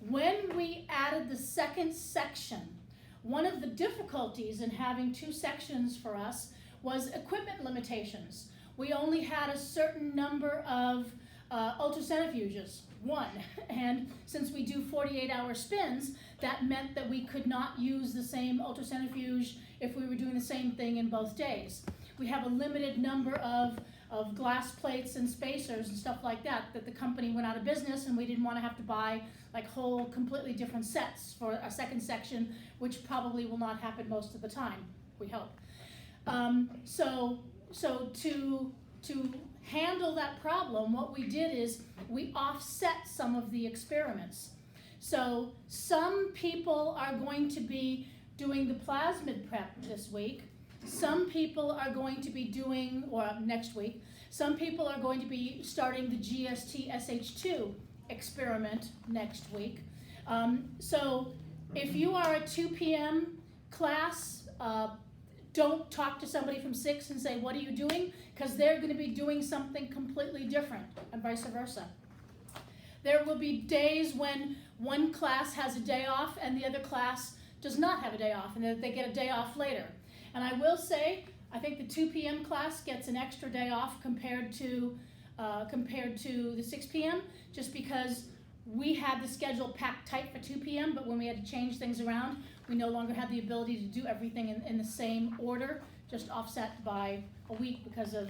When we added the second section, one of the difficulties in having two sections for us was equipment limitations. We only had a certain number of ultracentrifuges, one, and since we do 48-hour spins, that meant that we could not use the same ultracentrifuge if we were doing the same thing in both days. We have a limited number of glass plates and spacers and stuff like that the company went out of business, and we didn't want to have to buy like whole completely different sets for a second section, which probably will not happen most of the time, we hope. So to handle that problem, what we did is we offset some of the experiments. So some people are going to be doing the plasmid prep this week. Some people are going to be doing, or next week, some people are going to be starting the GST-SH2 experiment next week. So if you are a 2 p.m. class, don't talk to somebody from 6 and say, what are you doing? Because they're going to be doing something completely different, and vice versa. There will be days when one class has a day off and the other class does not have a day off, and they get a day off later. And I will say, I think the 2 p.m. class gets an extra day off compared to the 6 p.m. just because we had the schedule packed tight for 2 p.m., but when we had to change things around, we no longer had the ability to do everything in the same order, just offset by a week because of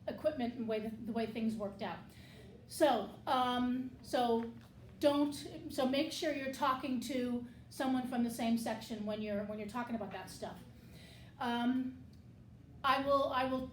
equipment and the way things worked out. So make sure you're talking to someone from the same section when you're talking about that stuff. I will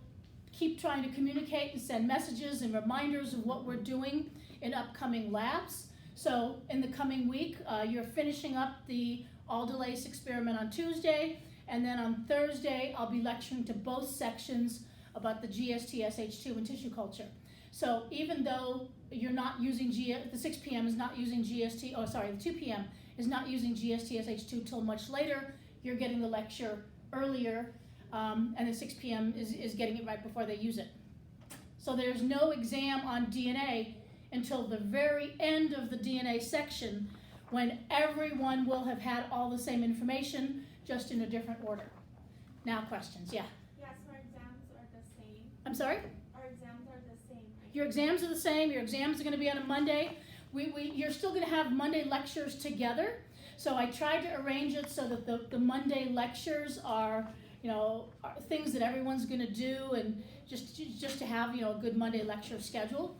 keep trying to communicate and send messages and reminders of what we're doing in upcoming labs. So in the coming week, you're finishing up the Aldolace experiment on Tuesday, and then on Thursday, I'll be lecturing to both sections about the GST-SH2 and tissue culture. So even though you're not using the 6 p.m. is not using GST, the 2 p.m. is not using GST-SH2 till much later, you're getting the lecture earlier, and the 6 p.m. is getting it right before they use it. So there's no exam on DNA until the very end of the DNA section, when everyone will have had all the same information, just in a different order. Now questions, yeah? Yes, our exams are the same. I'm sorry? Our exams are the same, right? Your exams are the same. Your exams are going to be on a Monday. You're still going to have Monday lectures together. So I tried to arrange it so that the Monday lectures are things that everyone's going to do, and just to have a good Monday lecture schedule,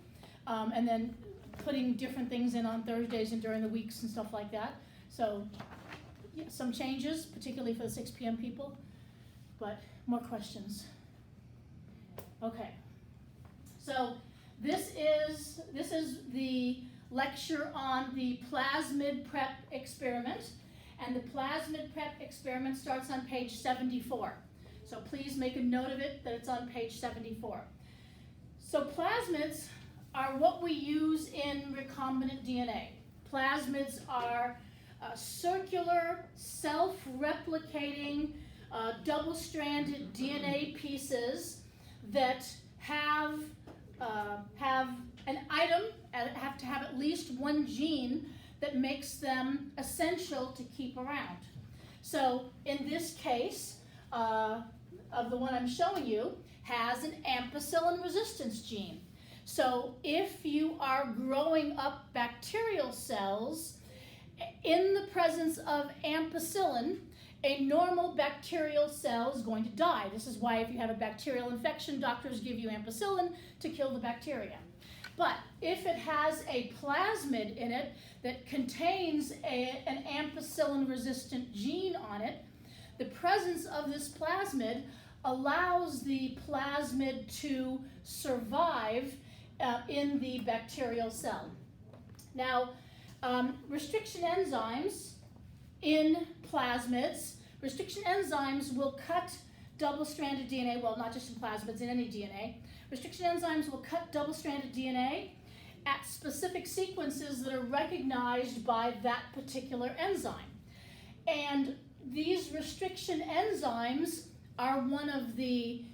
and then putting different things in on Thursdays and during the weeks and stuff like that. So yeah, some changes, particularly for the 6 p.m. people, but more questions. Okay. So this is the lecture on the plasmid prep experiment, and the plasmid prep experiment starts on page 74. So please make a note of it that it's on page 74. So plasmids are what we use in recombinant DNA. Plasmids are circular, self-replicating, double-stranded DNA pieces that have an item, have to have at least one gene that makes them essential to keep around. So in this case, of the one I'm showing you, has an ampicillin resistance gene. So if you are growing up bacterial cells in the presence of ampicillin, a normal bacterial cell is going to die. This is why if you have a bacterial infection, doctors give you ampicillin to kill the bacteria. But if it has a plasmid in it that contains an ampicillin-resistant gene on it, the presence of this plasmid allows the plasmid to survive in the bacterial cell. Now, restriction enzymes in plasmids, restriction enzymes will cut double-stranded DNA, well, not just in plasmids, in any DNA. Restriction enzymes will cut double-stranded DNA at specific sequences that are recognized by that particular enzyme. And these restriction enzymes are one of the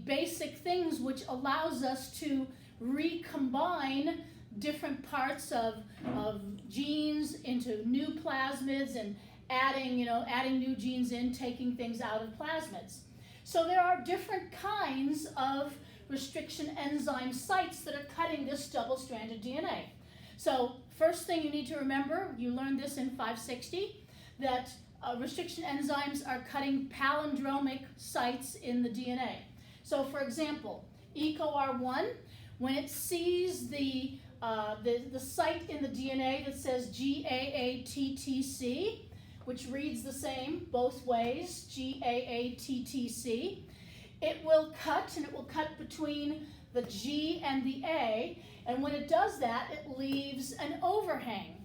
basic things which allows us to recombine different parts of genes into new plasmids and adding new genes in, taking things out of plasmids. So there are different kinds of restriction enzyme sites that are cutting this double-stranded DNA. So first thing you need to remember, you learned this in 560, that restriction enzymes are cutting palindromic sites in the DNA. So for example, EcoR1, when it sees the site in the DNA that says GAATTC, which reads the same both ways, GAATTC, it will cut, and it will cut between the G and the A, and when it does that, it leaves an overhang.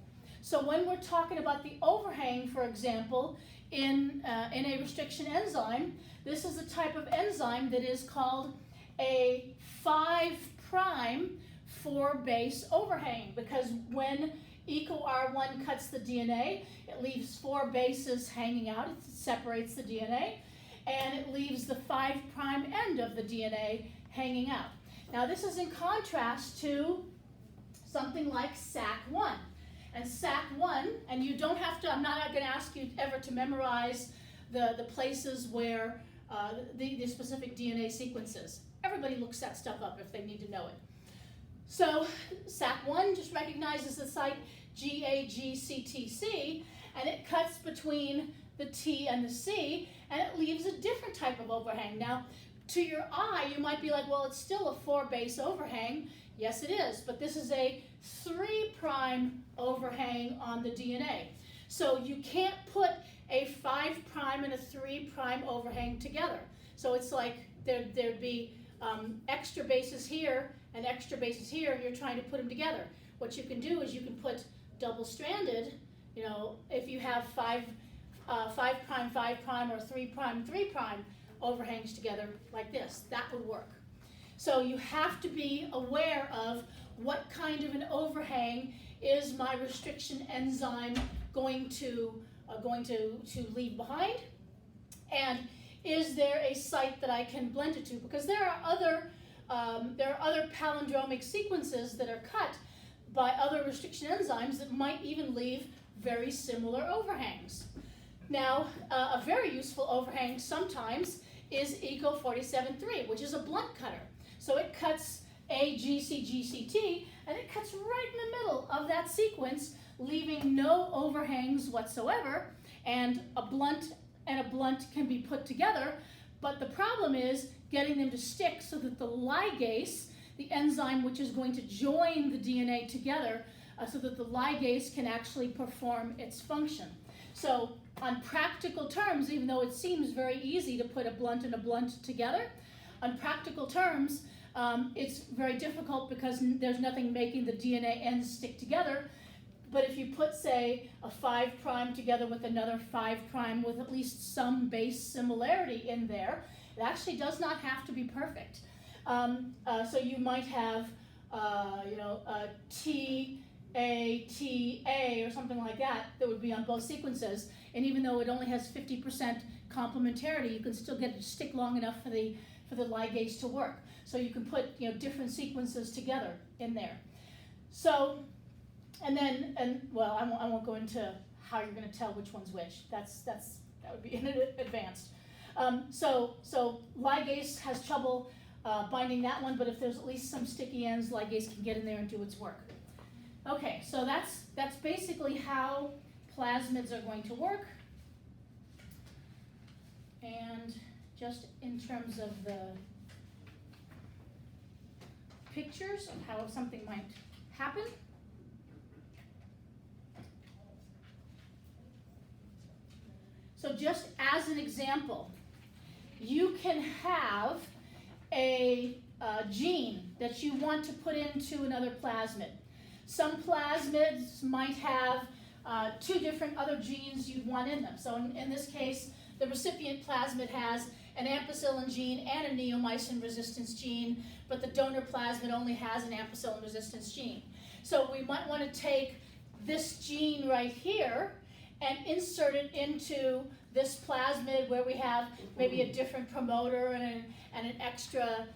So when we're talking about the overhang, for example, in a restriction enzyme, this is a type of enzyme that is called a 5' 4-base overhang, because when EcoR1 cuts the DNA, it leaves 4 bases hanging out, it separates the DNA, and it leaves the 5' end of the DNA hanging out. Now this is in contrast to something like SAC1. And SAC1, and you don't have to, I'm not going to ask you ever to memorize the places where the specific DNA sequences. Everybody looks that stuff up if they need to know it. So SAC1 just recognizes the site GAGCTC, and it cuts between the T and the C, and it leaves a different type of overhang. Now, to your eye, you might be like, well, it's still a 4-base overhang. Yes, it is, but this is a 3' overhang on the DNA. So you can't put a 5' and a 3' overhang together. So it's like there'd be extra bases here and extra bases here, and you're trying to put them together. What you can do is you can put double-stranded, if you have 5' or 3' overhangs together like this, that would work. So you have to be aware of what kind of an overhang is my restriction enzyme going to leave behind, and is there a site that I can blend it to? Because there are other palindromic sequences that are cut by other restriction enzymes that might even leave very similar overhangs. Now, a very useful overhang sometimes is ECO47-3, which is a blunt cutter. So it cuts AGCGCT, and it cuts right in the middle of that sequence, leaving no overhangs whatsoever, and a blunt can be put together, but the problem is getting them to stick so that the ligase, the enzyme which is going to join the DNA together, so that the ligase can actually perform its function. So on practical terms, even though it seems very easy to put a blunt and a blunt together, on practical terms, it's very difficult because there's nothing making the DNA ends stick together. But if you put, say, a 5' together with another 5' with at least some base similarity in there, it actually does not have to be perfect. So you might have, TA or something like that would be on both sequences. And even though it only has 50% complementarity, you can still get it to stick long enough for the ligase to work. So you can put different sequences together in there. So, I won't go into how you're going to tell which one's which. That would be advanced. So ligase has trouble binding that one, but if there's at least some sticky ends, ligase can get in there and do its work. Okay, so that's basically how plasmids are going to work. And just in terms of the pictures of how something might happen. So just as an example, you can have a gene that you want to put into another plasmid. Some plasmids might have 2 different other genes you'd want in them. So in this case, the recipient plasmid has an ampicillin gene and a neomycin resistance gene, but the donor plasmid only has an ampicillin resistance gene. So we might want to take this gene right here and insert it into this plasmid where we have maybe a different promoter and an extra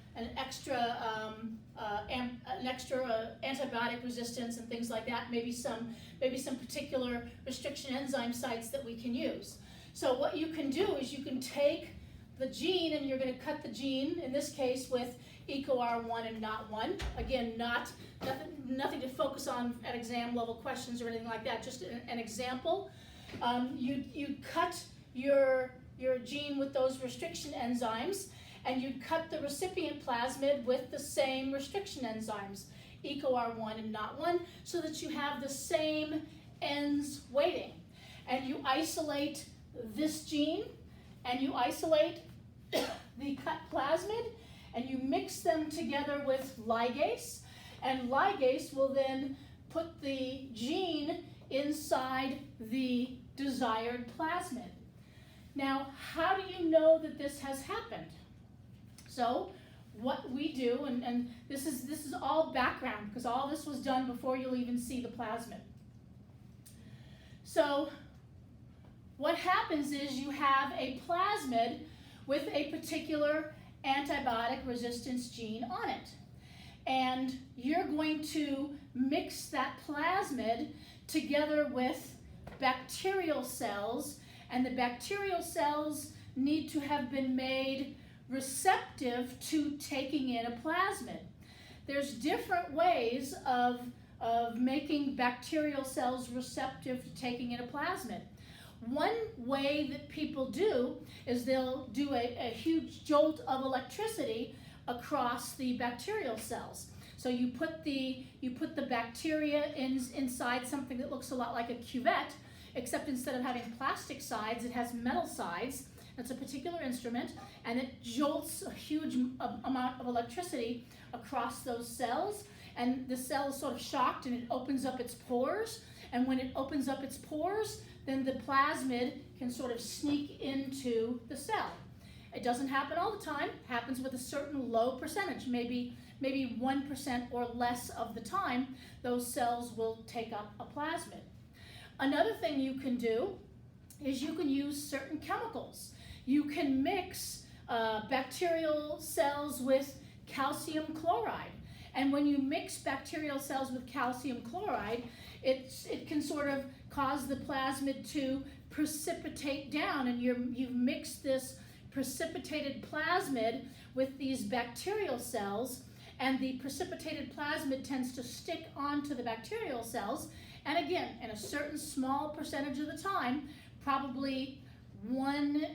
antibiotic resistance and things like that. Maybe some particular restriction enzyme sites that we can use. So what you can do is you can take the gene and you're going to cut the gene, in this case with EcoR1 and NOT1. Again, nothing to focus on at exam level questions or anything like that, just an example. You cut your gene with those restriction enzymes, and you cut the recipient plasmid with the same restriction enzymes, EcoR1 and NOT1, so that you have the same ends weighting. And you isolate this gene, and you isolate the cut plasmid, and you mix them together with ligase, and ligase will then put the gene inside the desired plasmid. Now, how do you know that this has happened? So, what we do, and this is all background, because all this was done before you'll even see the plasmid. So, what happens is you have a plasmid with a particular antibiotic resistance gene on it. And you're going to mix that plasmid together with bacterial cells, and the bacterial cells need to have been made receptive to taking in a plasmid. There's different ways of making bacterial cells receptive to taking in a plasmid. One way that people do is they'll do a huge jolt of electricity across the bacterial cells. So you put the bacteria inside something that looks a lot like a cuvette, except instead of having plastic sides, it has metal sides. It's a particular instrument, and it jolts a huge amount of electricity across those cells, and the cell is sort of shocked, and it opens up its pores, and when it opens up its pores, then the plasmid can sort of sneak into the cell. It doesn't happen all the time. It happens with a certain low percentage, maybe 1% or less of the time, those cells will take up a plasmid. Another thing you can do is you can use certain chemicals. You can mix bacterial cells with calcium chloride. And when you mix bacterial cells with calcium chloride, it can sort of cause the plasmid to precipitate down, and you've mixed this precipitated plasmid with these bacterial cells, and the precipitated plasmid tends to stick onto the bacterial cells, and again, in a certain small percentage of the time, probably one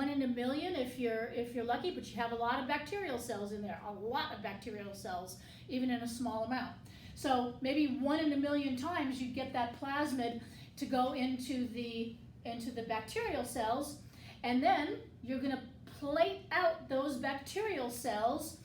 in a million if you're lucky, but you have a lot of bacterial cells in there, a lot of bacterial cells, even in a small amount. So maybe 1 in a million times you get that plasmid to go into the bacterial cells, and then you're going to plate out those bacterial cells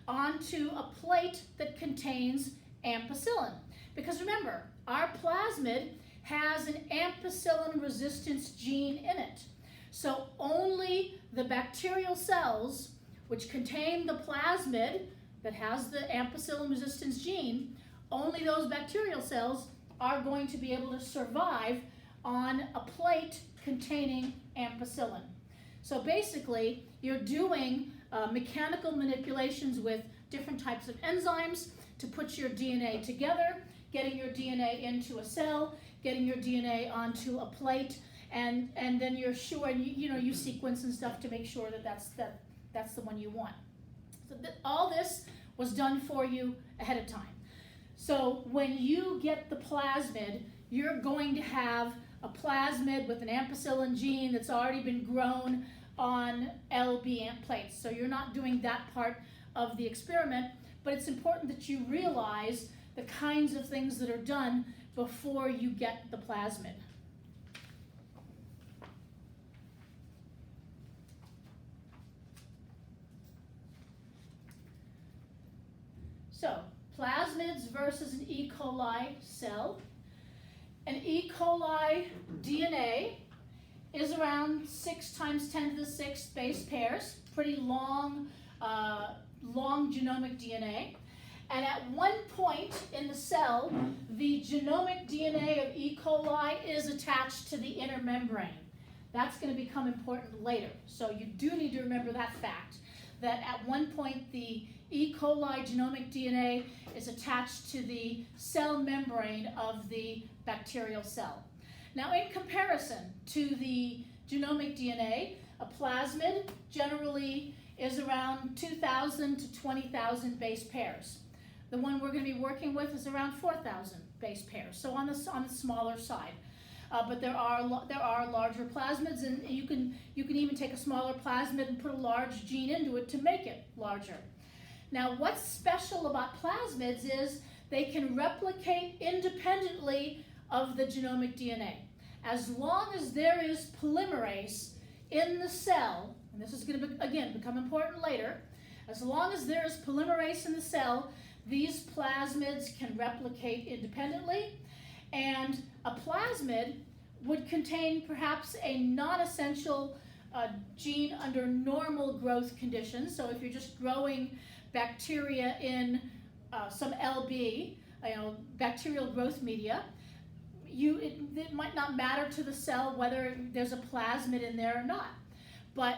onto a plate that contains ampicillin. Because remember, our plasmid has an ampicillin resistance gene in it. So only the bacterial cells, which contain the plasmid that has the ampicillin resistance gene, only those bacterial cells are going to be able to survive on a plate containing ampicillin. So basically, you're doing mechanical manipulations with different types of enzymes to put your DNA together, getting your DNA into a cell, getting your DNA onto a plate, and then you're sure, and you sequence and stuff to make sure that that's the one you want. So all this was done for you ahead of time. So when you get the plasmid, you're going to have a plasmid with an ampicillin gene that's already been grown on LB amp plates. So you're not doing that part of the experiment, but it's important that you realize the kinds of things that are done before you get the plasmid. So, plasmids versus an E. coli cell. An E. coli DNA is around 6 times 10 to the 6th base pairs, pretty long genomic DNA. And at one point in the cell, the genomic DNA of E. coli is attached to the inner membrane. That's going to become important later. So you do need to remember that fact, that at one point the E. coli genomic DNA is attached to the cell membrane of the bacterial cell. Now, in comparison to the genomic DNA, a plasmid generally is around 2,000 to 20,000 base pairs. The one we're going to be working with is around 4,000 base pairs, so on the smaller side. But there are larger plasmids, and you can even take a smaller plasmid and put a large gene into it to make it larger. Now, what's special about plasmids is they can replicate independently of the genomic DNA. As long as there is polymerase in the cell, and this is going to, again, become important later, as long as there is polymerase in the cell, these plasmids can replicate independently, and a plasmid would contain perhaps a non-essential gene under normal growth conditions. So if you're just growing bacteria in some LB, bacterial growth media, it might not matter to the cell whether there's a plasmid in there or not. But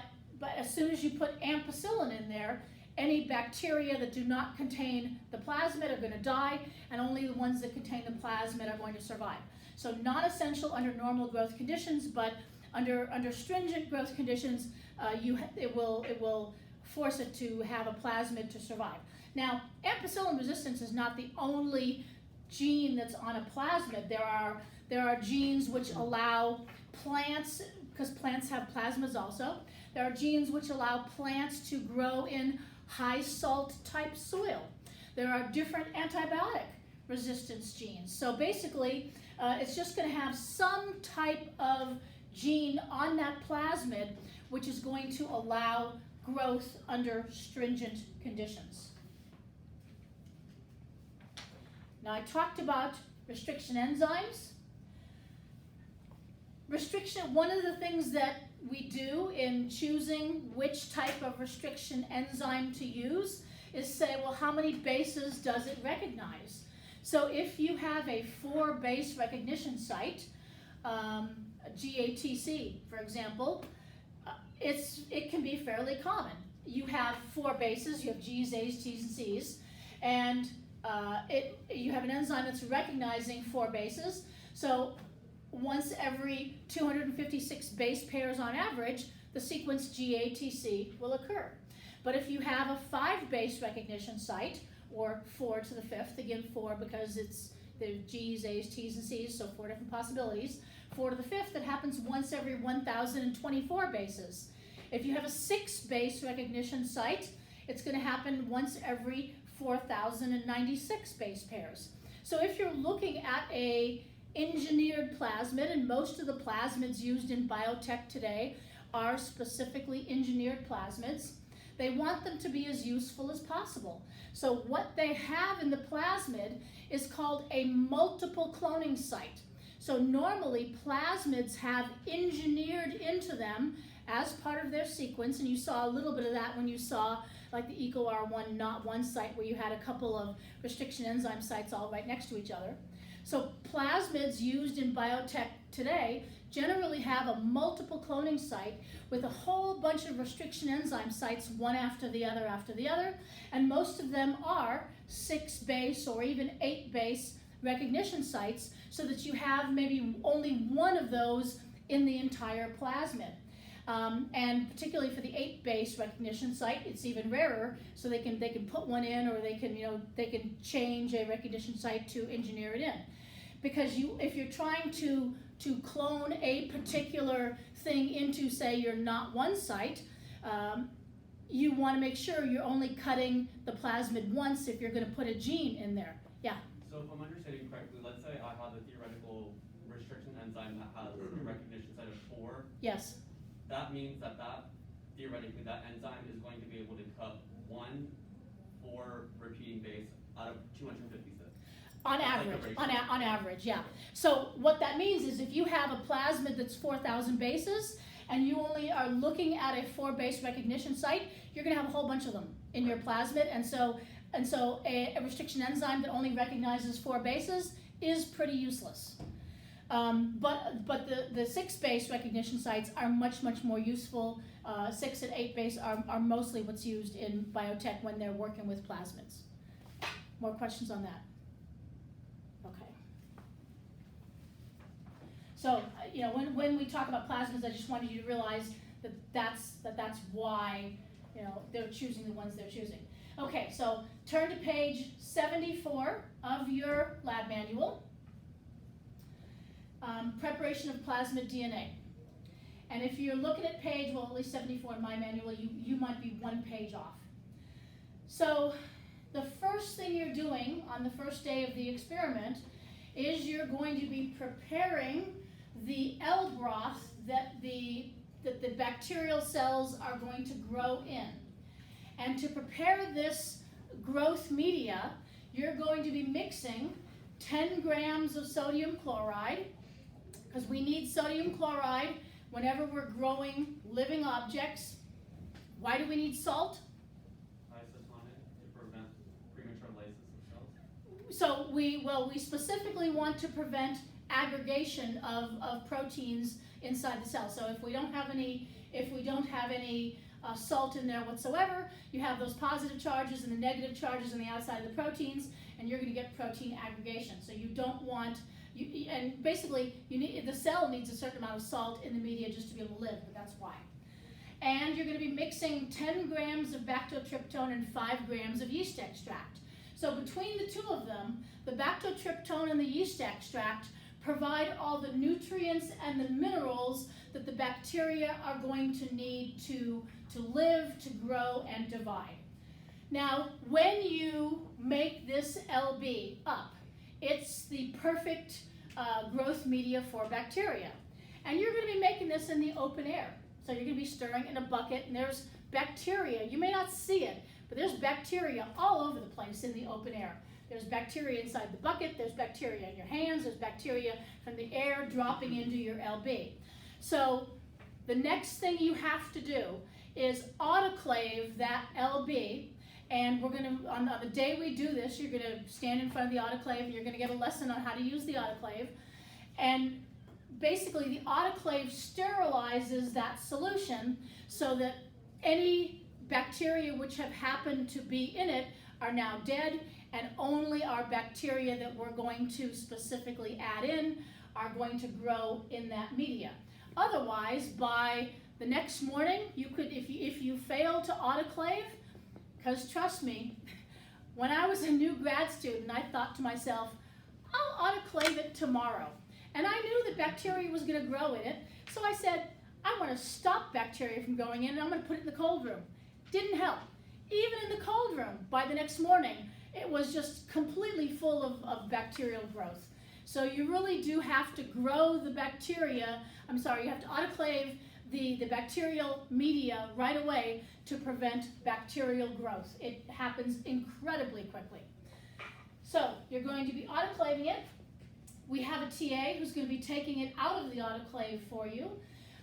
as soon as you put ampicillin in there, any bacteria that do not contain the plasmid are going to die, and only the ones that contain the plasmid are going to survive. So not essential under normal growth conditions, but under stringent growth conditions, it will force it to have a plasmid to survive. Now, ampicillin resistance is not the only gene that's on a plasmid. There are genes which allow plants, because plants have plasmids also, there are genes which allow plants to grow in high salt type soil. There are different antibiotic resistance genes. So basically, it's just going to have some type of gene on that plasmid which is going to allow growth under stringent conditions. Now, I talked about restriction enzymes. One of the things that we do in choosing which type of restriction enzyme to use is say, well, how many bases does it recognize? So if you have a 4-base recognition site, GATC, for example, it can be fairly common. You have 4 bases, you have G's, A's, T's, and C's, and you have an enzyme that's recognizing 4 bases. So once every 256 base pairs on average, the sequence GATC will occur. But if you have a 5-base recognition site, or 4 to the 5th, again 4 because it's the G's, A's, T's, and C's, so 4 different possibilities. 4 to the 5th, it happens once every 1,024 bases. If you have a 6-base recognition site, it's going to happen once every 4,096 base pairs. So if you're looking at a engineered plasmid, and most of the plasmids used in biotech today are specifically engineered plasmids, they want them to be as useful as possible. So what they have in the plasmid is called a multiple cloning site. So normally plasmids have engineered into them as part of their sequence, and you saw a little bit of that when you saw like the EcoR1 not one site where you had a couple of restriction enzyme sites all right next to each other. So plasmids used in biotech today generally have a multiple cloning site with a whole bunch of restriction enzyme sites, one after the other, and most of them are 6-base or even 8-base recognition sites, so that you have maybe only one of those in the entire plasmid. And particularly for the 8-base recognition site, it's even rarer, so they can put one in, or they can change a recognition site to engineer it in. Because if you're trying to clone a particular thing into, say, your not one site, you want to make sure you're only cutting the plasmid once if you're going to put a gene in there. Yeah? So if I'm understanding correctly, let's say I have a theoretical restriction enzyme that has a recognition site of 4. Yes. That means that theoretically that enzyme is going to be able to cut 1 4 repeating base out of 256. On average, on average, yeah. So what that means is if you have a plasmid that's 4,000 bases and you only are looking at a 4-base recognition site, you're going to have a whole bunch of them in your plasmid, and so And so a restriction enzyme that only recognizes 4 bases is pretty useless. But the 6 base recognition sites are much more useful. 6 and 8 base are mostly what's used in biotech when they're working with plasmids. More questions on that? Okay. So, when we talk about plasmids, I just wanted you to realize that that's why, they're choosing the ones they're choosing. Okay, so turn to page 74 of your lab manual. Preparation of plasmid DNA. And if you're looking at page, well, at least 74 in my manual, you might be 1 page off. So the first thing you're doing on the first day of the experiment is you're going to be preparing the L broth that the bacterial cells are going to grow in. And to prepare this growth media, you're going to be mixing 10 grams of sodium chloride, because we need sodium chloride whenever we're growing living objects. Why do we need salt? Isotonic to prevent premature lysis of cells. So we specifically want to prevent aggregation of proteins inside the cell. So if we don't have any salt in there whatsoever, you have those positive charges and the negative charges on the outside of the proteins, and you're going to get protein aggregation. So you don't want, and basically the cell needs a certain amount of salt in the media just to be able to live, but that's why. And you're going to be mixing 10 grams of bactotryptone and 5 grams of yeast extract. So between the 2 of them, the bactotryptone and the yeast extract provide all the nutrients and the minerals that the bacteria are going to need to live, to grow, and divide. Now, when you make this LB up, it's the perfect growth media for bacteria. And you're going to be making this in the open air. So you're going to be stirring in a bucket, and there's bacteria. You may not see it, but there's bacteria all over the place in the open air. There's bacteria inside the bucket, there's bacteria in your hands, there's bacteria from the air dropping into your LB. So the next thing you have to do is autoclave that LB, and we're going to, on the day we do this, you're going to stand in front of the autoclave, and you're going to get a lesson on how to use the autoclave. And basically the autoclave sterilizes that solution so that any bacteria which have happened to be in it are now dead, and only our bacteria that we're going to specifically add in are going to grow in that media. Otherwise, by the next morning, you could, if you fail to autoclave, because trust me, when I was a new grad student, I thought to myself, I'll autoclave it tomorrow. And I knew that bacteria was going to grow in it, so I said, I want to stop bacteria from going in, and I'm going to put it in the cold room. Didn't help. Even in the cold room, by the next morning, it was just completely full of bacterial growth. So you really do have to grow the bacteria, you have to autoclave the bacterial media right away to prevent bacterial growth. It happens incredibly quickly. So you're going to be autoclaving it. We have a TA who's going to be taking it out of the autoclave for you.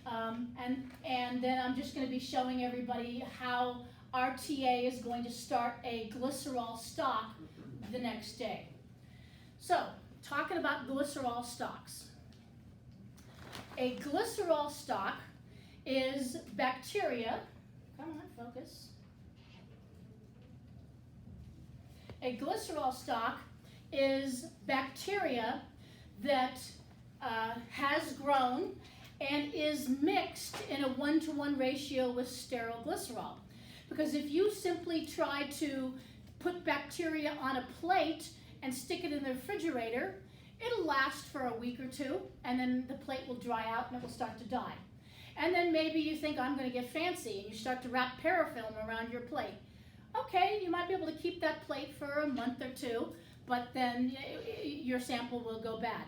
And then I'm just going to be showing everybody how our TA is going to start a glycerol stock the next day. So, talking about glycerol stocks. A glycerol stock is bacteria, come on, focus. A glycerol stock is bacteria that has grown and is mixed in a 1-to-1 ratio with sterile glycerol. Because if you simply try to put bacteria on a plate and stick it in the refrigerator, it'll last for a week or 2, and then the plate will dry out and it will start to die. And then maybe you think, I'm going to get fancy, and you start to wrap parafilm around your plate. Okay, you might be able to keep that plate for a month or 2, but then your sample will go bad.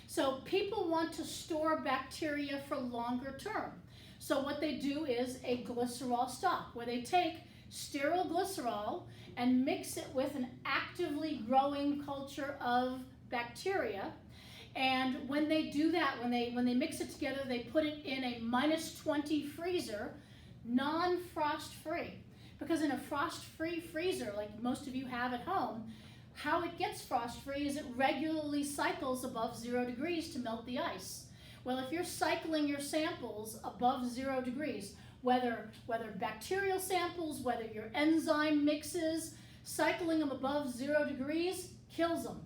So people want to store bacteria for longer term. So what they do is a glycerol stock, where they take sterile glycerol and mix it with an actively growing culture of bacteria. And when they do that, when they mix it together, they put it in a -20 freezer, non-frost free. Because in a frost-free freezer, like most of you have at home, how it gets frost-free is it regularly cycles above 0 degrees to melt the ice. Well, if you're cycling your samples above 0 degrees, whether bacterial samples, whether your enzyme mixes, cycling them above 0 degrees kills them,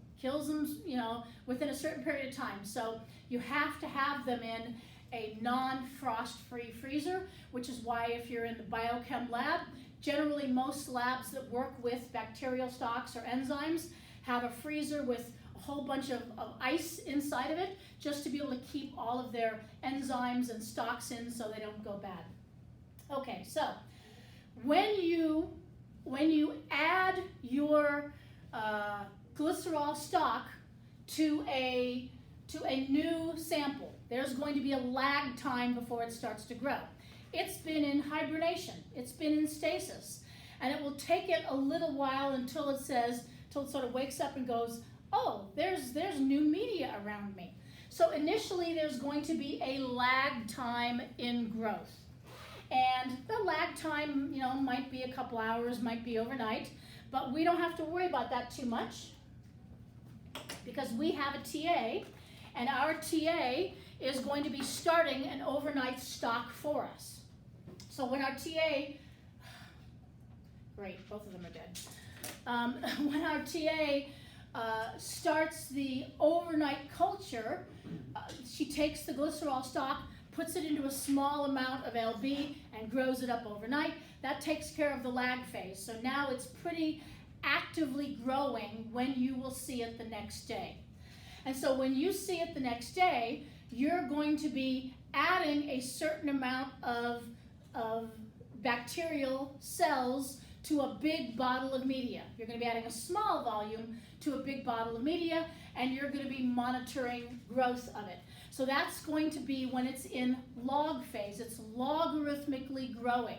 within a certain period of time. So you have to have them in a non-frost-free freezer, which is why if you're in the biochem lab, generally most labs that work with bacterial stocks or enzymes have a freezer with a whole bunch of ice inside of it, just to be able to keep all of their enzymes and stocks in so they don't go bad. Okay, so when you add your glycerol stock to a new sample, there's going to be a lag time before it starts to grow. It's been in hibernation, it's been in stasis, and it will take it a little while until it sort of wakes up and goes, oh, there's new media around me. So initially there's going to be a lag time in growth. And the lag time, might be a couple hours, might be overnight, but we don't have to worry about that too much because we have a TA, and our TA is going to be starting an overnight stock for us. So when our TA, great, both of them are dead. When our TA starts the overnight culture, she takes the glycerol stock, puts it into a small amount of LB and grows it up overnight. That takes care of the lag phase. So now it's pretty actively growing when you will see it the next day. And so when you see it the next day, you're going to be adding a certain amount of bacterial cells to a big bottle of media. You're going to be adding a small volume to a big bottle of media, and you're going to be monitoring growth of it. So that's going to be when it's in log phase. It's logarithmically growing.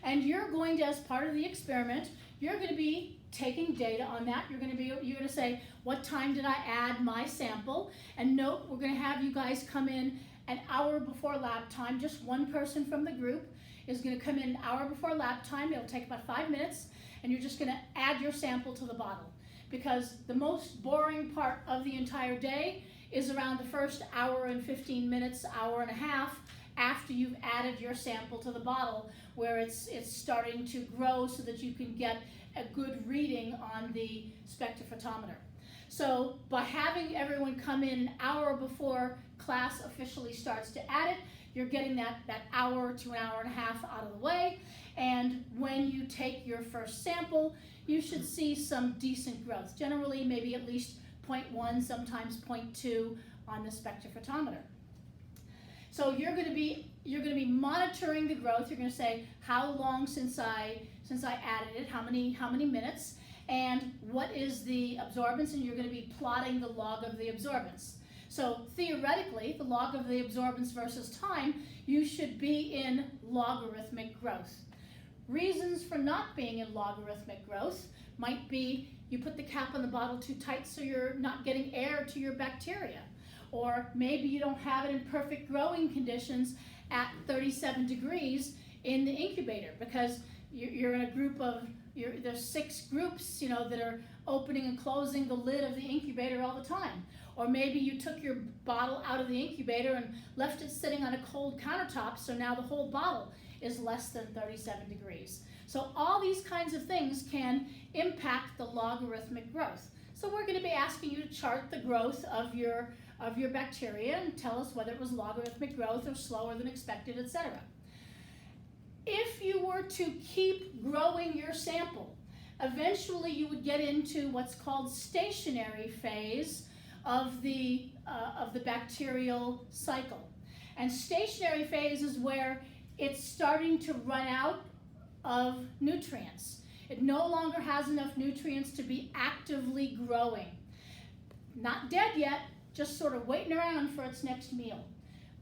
And you're going to, as part of the experiment, you're going to be taking data on that. You're going to say, what time did I add my sample? And note, we're going to have you guys come in an hour before lab time. Just one person from the group is going to come in an hour before lab time. It'll take about 5 minutes, and you're just going to add your sample to the bottle. Because the most boring part of the entire day is around the first hour and 15 minutes, hour and a half, after you've added your sample to the bottle, where it's starting to grow so that you can get a good reading on the spectrophotometer. So by having everyone come in an hour before class officially starts to add it, you're getting that hour to an hour and a half out of the way. And when you take your first sample, you should see some decent growth. Generally, maybe at least 0.1, sometimes 0.2 on the spectrophotometer. So you're going to be monitoring the growth. You're going to say how long since I added it, how many minutes, and what is the absorbance, and you're going to be plotting the log of the absorbance. So theoretically, the log of the absorbance versus time, you should be in logarithmic growth. Reasons for not being in logarithmic growth might be you put the cap on the bottle too tight so you're not getting air to your bacteria. Or maybe you don't have it in perfect growing conditions at 37 degrees in the incubator because you're in a group of, there's 6 groups, that are opening and closing the lid of the incubator all the time. Or maybe you took your bottle out of the incubator and left it sitting on a cold countertop, so now the whole bottle is less than 37 degrees. So all these kinds of things can impact the logarithmic growth. So we're going to be asking you to chart the growth of your bacteria and tell us whether it was logarithmic growth or slower than expected, etc. If you were to keep growing your sample, eventually you would get into what's called stationary phase of the bacterial cycle. And stationary phase is where it's starting to run out of nutrients. It no longer has enough nutrients to be actively growing. Not dead yet, just sort of waiting around for its next meal.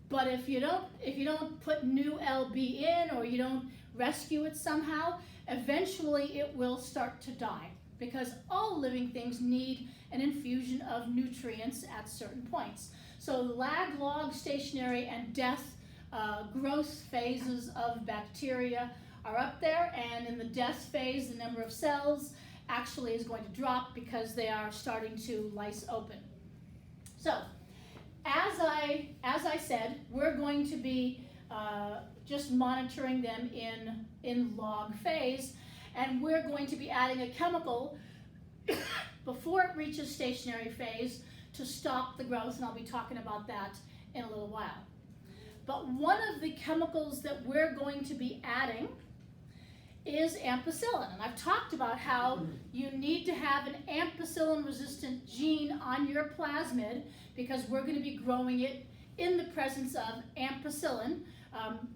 But if you don't put new LB in or you don't rescue it somehow, eventually it will start to die because all living things need an infusion of nutrients at certain points. So lag, log, stationary, and death growth phases of bacteria are up there, and in the death phase, the number of cells actually is going to drop because they are starting to lyse open. So, as I said, we're going to be just monitoring them in log phase, and we're going to be adding a chemical before it reaches stationary phase to stop the growth, and I'll be talking about that in a little while. But one of the chemicals that we're going to be adding is ampicillin. And I've talked about how you need to have an ampicillin-resistant gene on your plasmid because we're going to be growing it in the presence of ampicillin.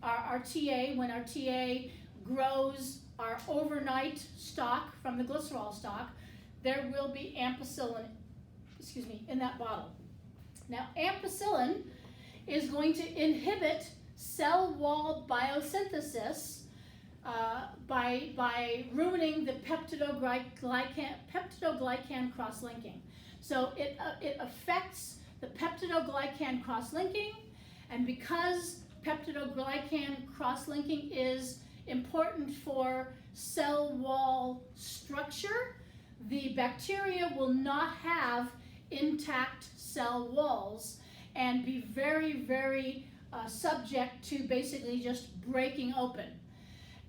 Our TA, when our TA grows our overnight stock from the glycerol stock, there will be ampicillin, in that bottle. Now, ampicillin is going to inhibit cell wall biosynthesis by ruining the peptidoglycan cross-linking. So it affects the peptidoglycan cross-linking, and because peptidoglycan cross-linking is important for cell wall structure, the bacteria will not have intact cell walls and be very, very subject to basically just breaking open.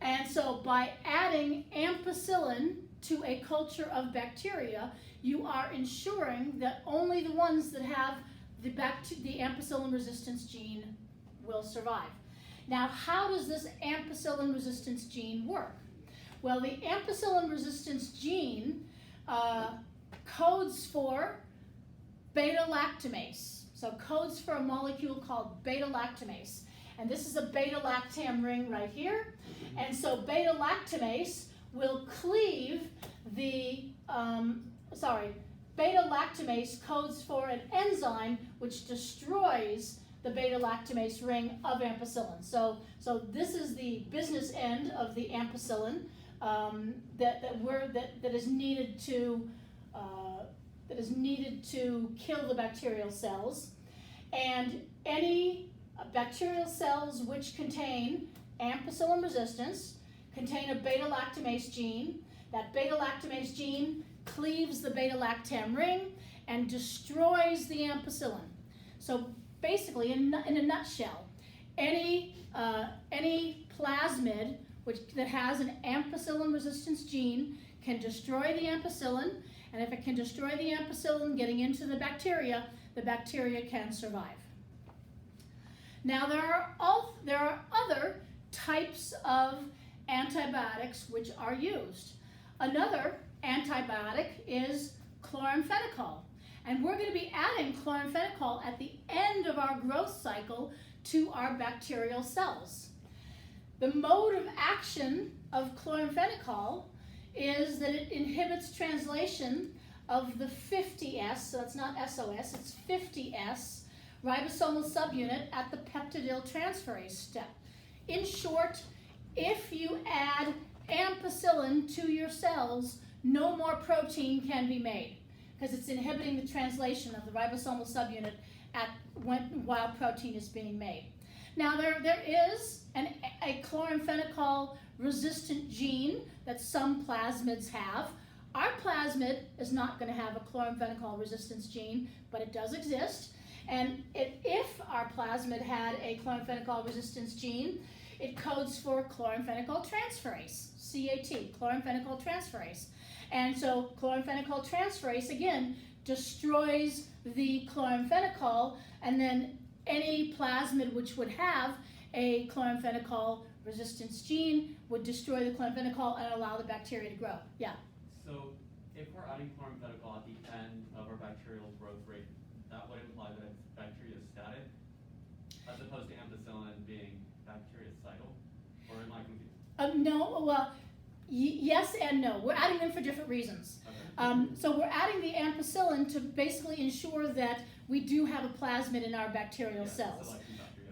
And so by adding ampicillin to a culture of bacteria, you are ensuring that only the ones that have the ampicillin resistance gene will survive. Now, how does this ampicillin resistance gene work? Well, the ampicillin resistance gene codes for beta-lactamase. So codes for a molecule called beta-lactamase. And this is a beta-lactam ring right here. And so beta-lactamase will cleave the, beta-lactamase codes for an enzyme which destroys the beta-lactamase ring of ampicillin. So this is the business end of the ampicillin that is needed to kill the bacterial cells. And any bacterial cells which contain ampicillin resistance contain a beta-lactamase gene. That beta-lactamase gene cleaves the beta-lactam ring and destroys the ampicillin. So basically, in a nutshell, any plasmid that has an ampicillin resistance gene can destroy the ampicillin, and if it can destroy the ampicillin getting into the bacteria can survive. Now there are other types of antibiotics which are used. Another antibiotic is chloramphenicol, and we're going to be adding chloramphenicol at the end of our growth cycle to our bacterial cells. The mode of action of chloramphenicol is that it inhibits translation of the 50S, so it's not SOS, it's 50S ribosomal subunit at the peptidyl transferase step. In short, if you add ampicillin to your cells, no more protein can be made because it's inhibiting the translation of the ribosomal subunit while protein is being made. Now there is a chloramphenicol resistant gene that some plasmids have. Our plasmid is not going to have a chloramphenicol resistance gene, but it does exist. And if our plasmid had a chloramphenicol resistance gene, it codes for chloramphenicol transferase, CAT, chloramphenicol transferase. And so chloramphenicol transferase, again, destroys the chloramphenicol, and then any plasmid which would have a chloramphenicol resistance gene would destroy the chloramphenicol and allow the bacteria to grow. Yeah? So if we're adding chloramphenicol at the end of our bacterial growth rate, that would imply that it's bacteriostatic, as opposed to ampicillin being bactericidal? Or am I confused? No, well, yes and no. We're adding them for different reasons. Okay. So we're adding the ampicillin to basically ensure that we do have a plasmid in our bacterial cells.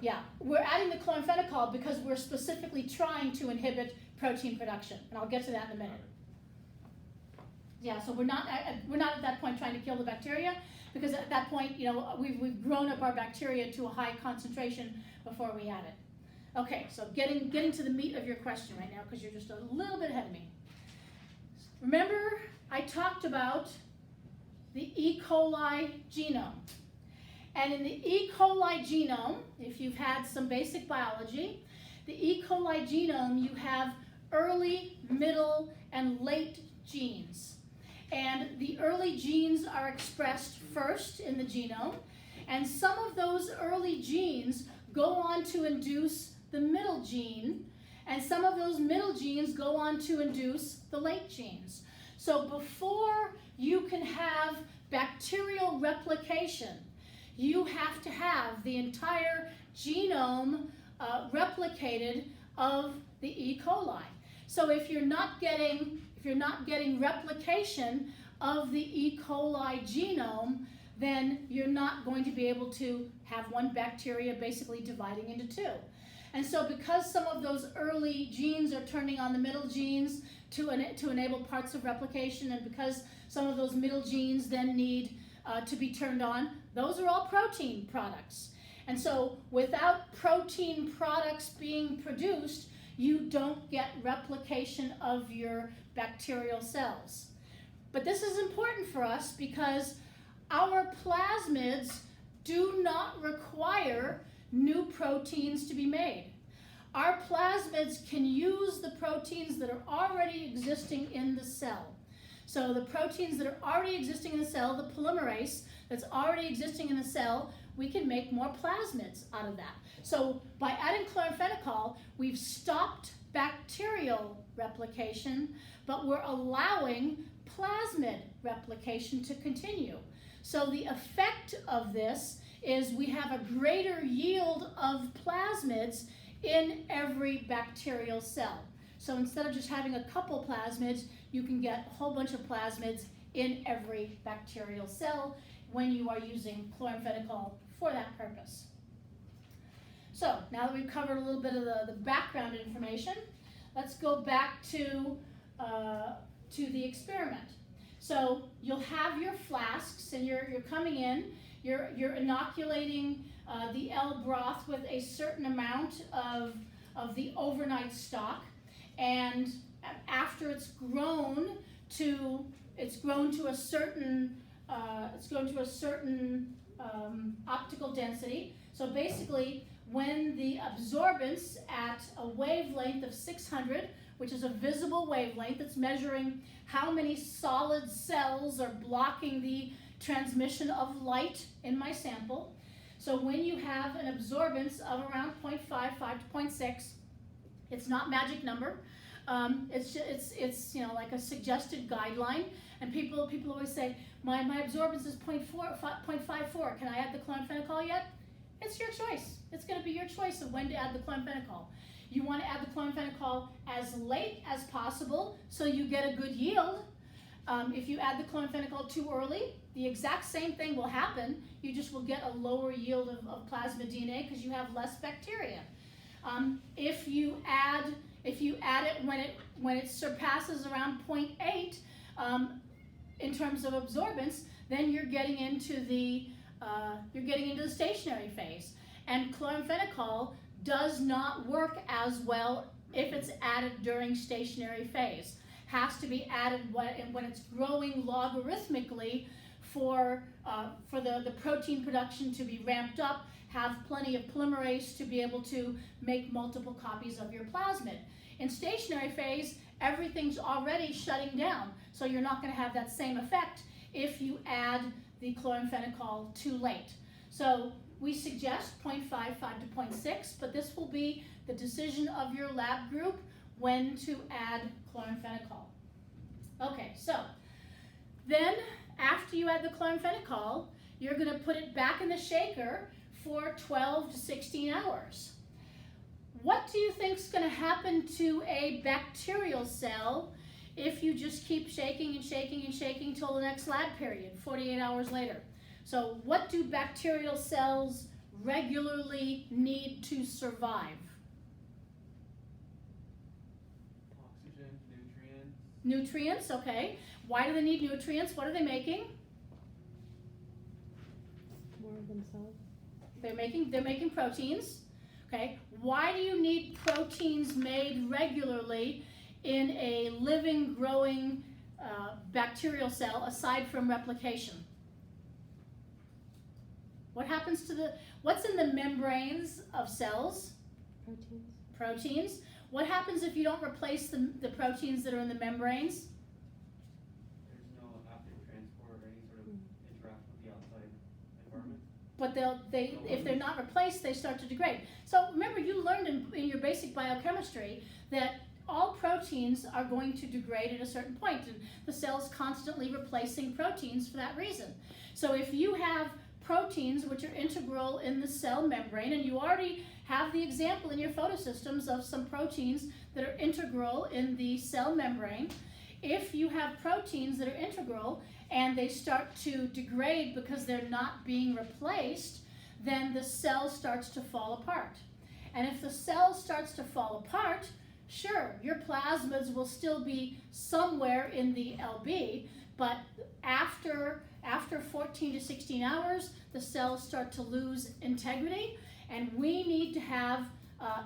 Yeah, we're adding the chloramphenicol because we're specifically trying to inhibit protein production, and I'll get to that in a minute. Yeah, so we're not at that point trying to kill the bacteria, because at that point, we've grown up our bacteria to a high concentration before we add it. Okay, so getting to the meat of your question right now, because you're just a little bit ahead of me. Remember, I talked about the E. coli genome. And in the E. coli genome, if you've had some basic biology, the E. coli genome, you have early, middle, and late genes. And the early genes are expressed first in the genome, and some of those early genes go on to induce the middle gene, and some of those middle genes go on to induce the late genes. So before you can have bacterial replication, you have to have the entire genome replicated of the E. coli. So if you're not getting replication of the E. coli genome, then you're not going to be able to have one bacteria basically dividing into two. And so because some of those early genes are turning on the middle genes to enable parts of replication, and because some of those middle genes then need to be turned on, those are all protein products. And so without protein products being produced, you don't get replication of your bacterial cells. But this is important for us because our plasmids do not require new proteins to be made. Our plasmids can use the proteins that are already existing in the cell. So the proteins that are already existing in the cell, the polymerase that's already existing in the cell, we can make more plasmids out of that. So by adding chloramphenicol, we've stopped bacterial replication, but we're allowing plasmid replication to continue. So the effect of this is we have a greater yield of plasmids in every bacterial cell. So instead of just having a couple plasmids, you can get a whole bunch of plasmids in every bacterial cell when you are using chloramphenicol for that purpose. So now that we've covered a little bit of the background information, let's go back to the experiment. So you'll have your flasks, and you're coming in, you're inoculating the L broth with a certain amount of the overnight stock, and after it's grown to a certain optical density. So basically, when the absorbance at a wavelength of 600, which is a visible wavelength, it's measuring how many solid cells are blocking the transmission of light in my sample. So when you have an absorbance of around 0.55 to 0.6, it's not magic number. It's like a suggested guideline. And people always say, my absorbance is 0.54. Can I add the chloramphenicol yet? It's your choice. It's going to be your choice of when to add the chloramphenicol. You want to add the chloramphenicol as late as possible so you get a good yield. If you add the chloramphenicol too early, the exact same thing will happen. You just will get a lower yield of plasmid DNA because you have less bacteria. If you add it when it surpasses around 0.8 in terms of absorbance, then you're getting into the stationary phase. And chloramphenicol does not work as well if it's added during stationary phase. Has to be added when it's growing logarithmically for the protein production to be ramped up, have plenty of polymerase to be able to make multiple copies of your plasmid. In stationary phase, everything's already shutting down, so you're not going to have that same effect if you add the chloramphenicol too late. So we suggest 0.55 to 0.6, but this will be the decision of your lab group when to add chloramphenicol. Okay, so then after you add the chloramphenicol, you're going to put it back in the shaker for 12 to 16 hours. What do you think is going to happen to a bacterial cell if you just keep shaking and shaking and shaking till the next lab period, 48 hours later? So what do bacterial cells regularly need to survive? Oxygen, nutrients. Nutrients, okay. Why do they need nutrients? What are they making? More of themselves. They're making proteins. Okay, why do you need proteins made regularly in a living, growing bacterial cell aside from replication? What happens to what's in the membranes of cells? Proteins. Proteins. What happens if you don't replace the proteins that are in the membranes? There's no active transport or any sort of interaction with the outside environment. But if they're not replaced, they start to degrade. So remember, you learned in your basic biochemistry that all proteins are going to degrade at a certain point, and the cell's constantly replacing proteins for that reason. So if you have proteins which are integral in the cell membrane, and you already have the example in your photosystems of some proteins that are integral in the cell membrane, if you have proteins that are integral and they start to degrade because they're not being replaced, then the cell starts to fall apart. And if the cell starts to fall apart, sure, your plasmids will still be somewhere in the LB, but after 14 to 16 hours, the cells start to lose integrity, and we need to have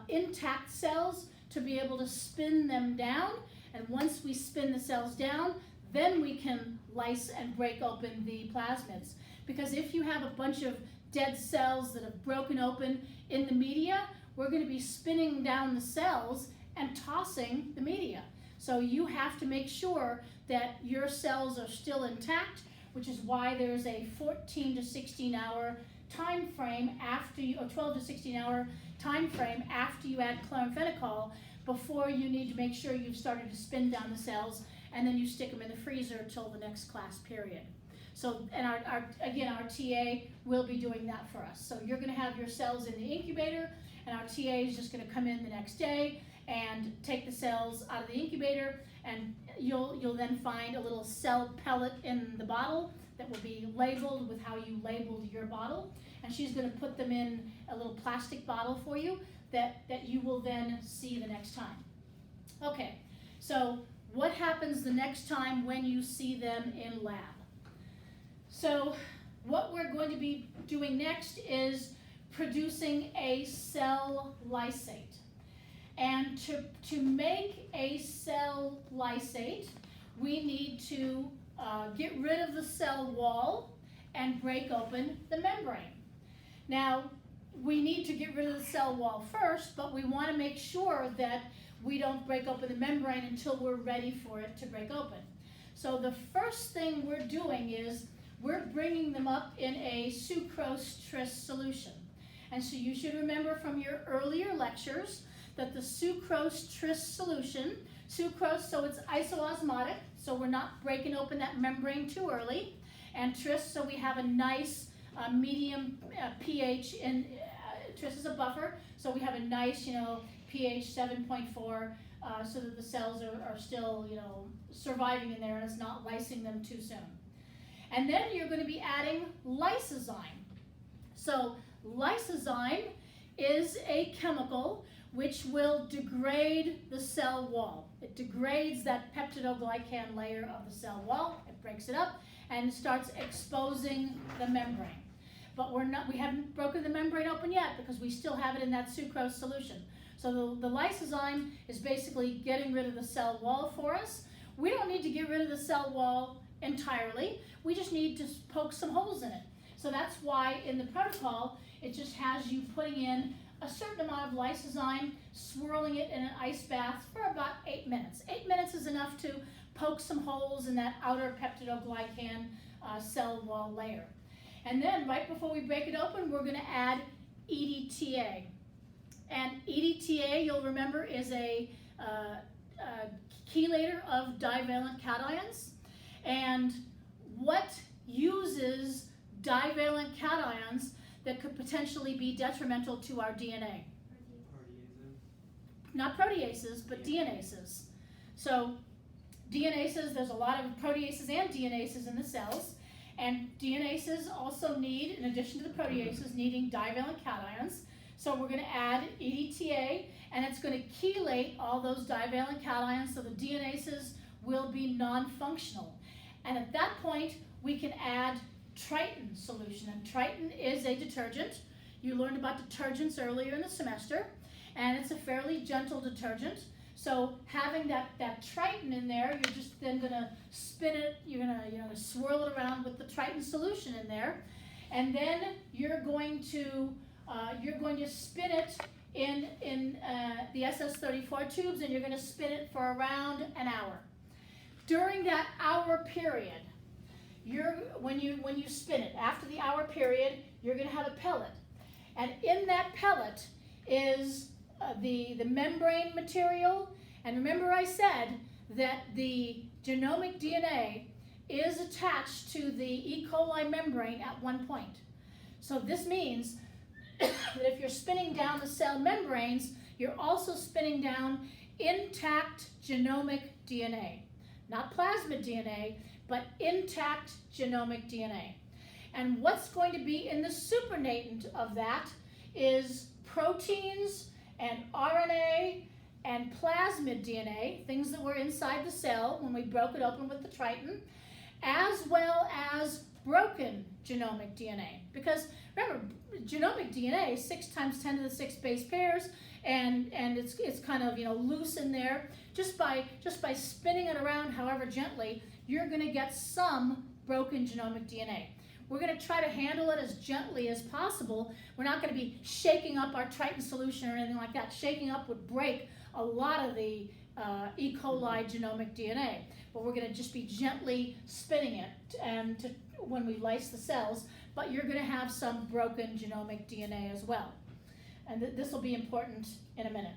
intact cells to be able to spin them down. And once we spin the cells down, then we can lyse and break open the plasmids. Because if you have a bunch of dead cells that have broken open in the media, we're going to be spinning down the cells and tossing the media. So you have to make sure that your cells are still intact, which is why there's a 14 to 16 hour time frame after you, or 12 to 16 hour time frame after you add chloramphenicol, before you need to make sure you've started to spin down the cells, and then you stick them in the freezer till the next class period. So, and our TA will be doing that for us. So you're going to have your cells in the incubator, and our TA is just going to come in the next day and take the cells out of the incubator, and you'll then find a little cell pellet in the bottle that will be labeled with how you labeled your bottle, and she's going to put them in a little plastic bottle for you that you will then see the next time. Okay, so what happens the next time when you see them in lab? So what we're going to be doing next is producing a cell lysate. And to make a cell lysate, we need to get rid of the cell wall and break open the membrane. Now, we need to get rid of the cell wall first, but we want to make sure that we don't break open the membrane until we're ready for it to break open. So the first thing we're doing is we're bringing them up in a sucrose tris solution. And so you should remember from your earlier lectures that the sucrose tris solution, sucrose, so it's isoosmotic, so we're not breaking open that membrane too early, and tris, so we have a nice medium pH, and tris is a buffer, so we have a nice, pH 7.4, so that the cells are still, surviving in there, and it's not lysing them too soon. And then you're going to be adding lysozyme. So lysozyme is a chemical which will degrade the cell wall. It degrades that peptidoglycan layer of the cell wall. It breaks it up and starts exposing the membrane. But we haven't broken the membrane open yet because we still have it in that sucrose solution. So the lysozyme is basically getting rid of the cell wall for us. We don't need to get rid of the cell wall entirely. We just need to poke some holes in it. So that's why in the protocol, it just has you putting in a certain amount of lysozyme, swirling it in an ice bath for about 8 minutes. 8 minutes is enough to poke some holes in that outer peptidoglycan cell wall layer. And then right before we break it open, we're going to add EDTA. And EDTA, you'll remember, is a chelator of divalent cations. And what uses divalent cations that could potentially be detrimental to our DNA? Not proteases, but DNases. So DNases, there's a lot of proteases and DNases in the cells. And DNases also need, in addition to the proteases, needing divalent cations. So we're going to add EDTA, and it's going to chelate all those divalent cations so the DNases will be non-functional. And at that point, we can add Triton solution. And Triton is a detergent. You learned about detergents earlier in the semester, and it's a fairly gentle detergent. So having that Triton in there, you're just then gonna spin it, you're gonna swirl it around with the Triton solution in there, and then you're going to spin it in the SS34 tubes, and you're gonna spin it for around an hour. During that hour period, when you spin it, after the hour period, you're gonna have a pellet. And in that pellet is the membrane material. And remember I said that the genomic DNA is attached to the E. coli membrane at one point. So this means that if you're spinning down the cell membranes, you're also spinning down intact genomic DNA. Not plasmid DNA, but intact genomic DNA. And what's going to be in the supernatant of that is proteins and RNA and plasmid DNA, things that were inside the cell when we broke it open with the Triton, as well as broken genomic DNA. Because remember, genomic DNA is 6 times 10 to the 6 base pairs, and it's kind of loose in there. Just by spinning it around however gently, you're going to get some broken genomic DNA. We're going to try to handle it as gently as possible. We're not going to be shaking up our Triton solution or anything like that. Shaking up would break a lot of the E. coli genomic DNA. But we're going to just be gently spinning it when we lyse the cells. But you're going to have some broken genomic DNA as well. And this will be important in a minute.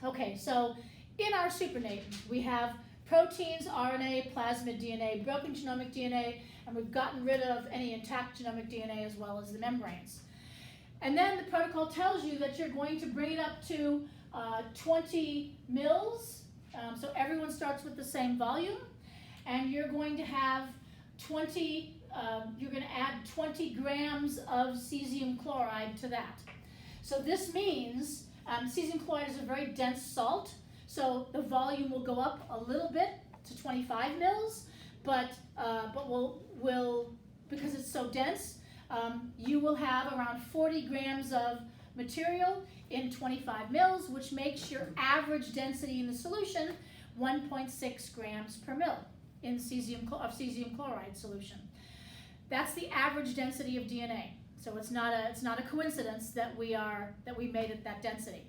Okay, so in our supernatant, we have proteins, RNA, plasmid DNA, broken genomic DNA, and we've gotten rid of any intact genomic DNA as well as the membranes. And then the protocol tells you that you're going to bring it up to 20 mils. So everyone starts with the same volume, and you're going to have you're going to add 20 grams of cesium chloride to that. So this means cesium chloride is a very dense salt, so the volume will go up a little bit to 25 mils, but will because it's so dense, you will have around 40 grams of material in 25 mils, which makes your average density in the solution 1.6 grams per mil in cesium chloride solution. That's the average density of DNA. So it's not a coincidence that we made it that density.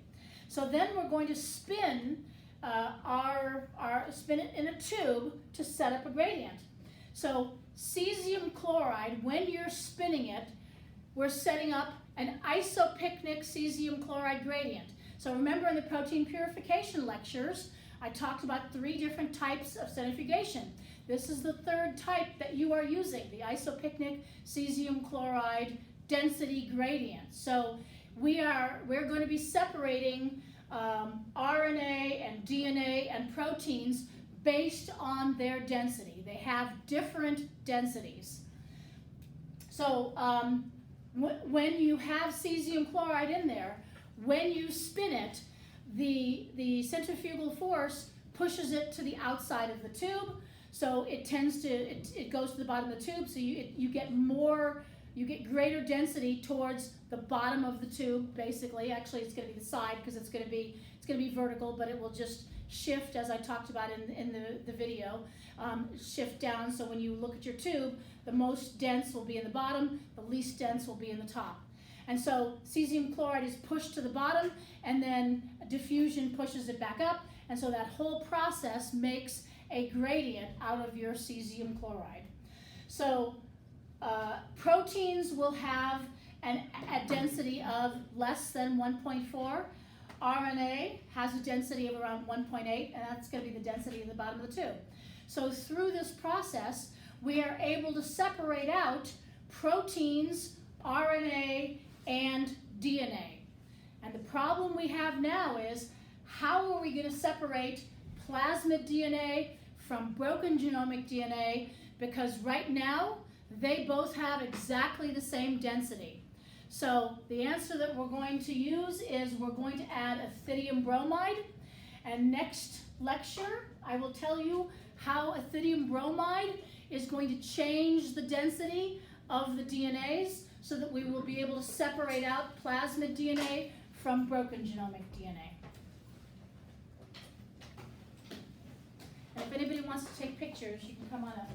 So then we're going to spin spin it in a tube to set up a gradient. So cesium chloride, when you're spinning it, we're setting up an isopycnic cesium chloride gradient. So remember in the protein purification lectures, I talked about 3 different types of centrifugation. This is the 3rd type that you are using, the isopycnic cesium chloride density gradient. So we're going to be separating RNA and DNA and proteins based on their density. They have different densities. So when you have cesium chloride in there, when you spin it, the centrifugal force pushes it to the outside of the tube. So it goes to the bottom of the tube. So you get greater density towards the bottom of the tube. Basically, actually, it's going to be the side because it's going to be vertical, but it will just shift, as I talked about in the video, shift down. So when you look at your tube, the most dense will be in the bottom, the least dense will be in the top. And so cesium chloride is pushed to the bottom, and then diffusion pushes it back up, and so that whole process makes a gradient out of your cesium chloride. So proteins will have a density of less than 1.4. RNA has a density of around 1.8, and that's going to be the density at the bottom of the tube. So through this process, we are able to separate out proteins, RNA, and DNA. And the problem we have now is, how are we going to separate plasmid DNA from broken genomic DNA? Because right now, they both have exactly the same density. So the answer that we're going to use is we're going to add ethidium bromide. And next lecture, I will tell you how ethidium bromide is going to change the density of the DNAs so that we will be able to separate out plasmid DNA from broken genomic DNA. And if anybody wants to take pictures, you can come on up.